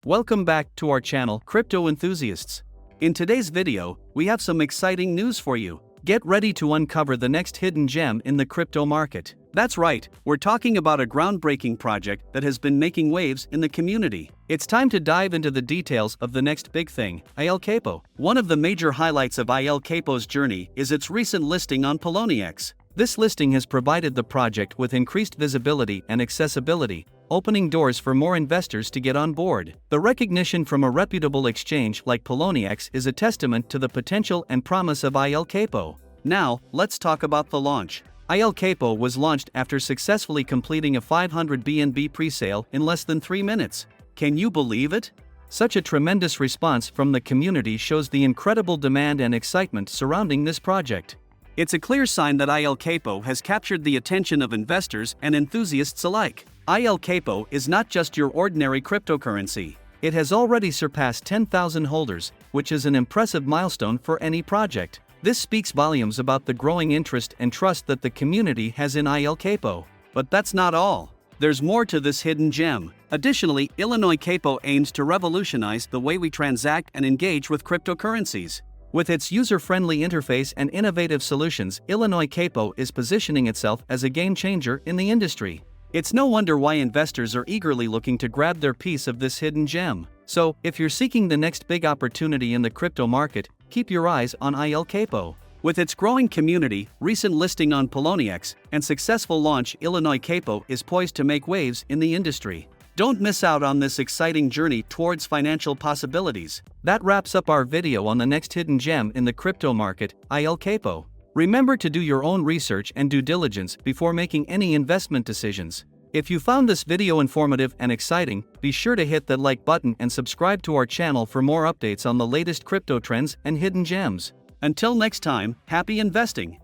Welcome back to our channel, Crypto Enthusiasts. In today's video, we have some exciting news for you. Get ready to uncover the next hidden gem in the crypto market. That's right, we're talking about a groundbreaking project that has been making waves in the community. It's time to dive into the details of the next big thing, Il Capo. One of the major highlights of Il Capo's journey is its recent listing on Poloniex. This listing has provided the project with increased visibility and accessibility, opening doors for more investors to get on board. The recognition from a reputable exchange like Poloniex is a testament to the potential and promise of Il Capo. Now, let's talk about the launch. Il Capo was launched after successfully completing a 500 BNB presale in less than 3 minutes. Can you believe it? Such a tremendous response from the community shows the incredible demand and excitement surrounding this project. It's a clear sign that Il Capo has captured the attention of investors and enthusiasts alike. Il Capo is not just your ordinary cryptocurrency. It has already surpassed 10,000 holders, which is an impressive milestone for any project. This speaks volumes about the growing interest and trust that the community has in Il Capo. But that's not all. There's more to this hidden gem. Additionally, Il Capo aims to revolutionize the way we transact and engage with cryptocurrencies. With its user-friendly interface and innovative solutions, Il Capo is positioning itself as a game-changer in the industry. It's no wonder why investors are eagerly looking to grab their piece of this hidden gem. So, if you're seeking the next big opportunity in the crypto market, keep your eyes on Il Capo. With its growing community, recent listing on Poloniex, and successful launch, Il Capo is poised to make waves in the industry. Don't miss out on this exciting journey towards financial possibilities. That wraps up our video on the next hidden gem in the crypto market, Il Capo. Remember to do your own research and due diligence before making any investment decisions. If you found this video informative and exciting, be sure to hit that like button and subscribe to our channel for more updates on the latest crypto trends and hidden gems. Until next time, happy investing!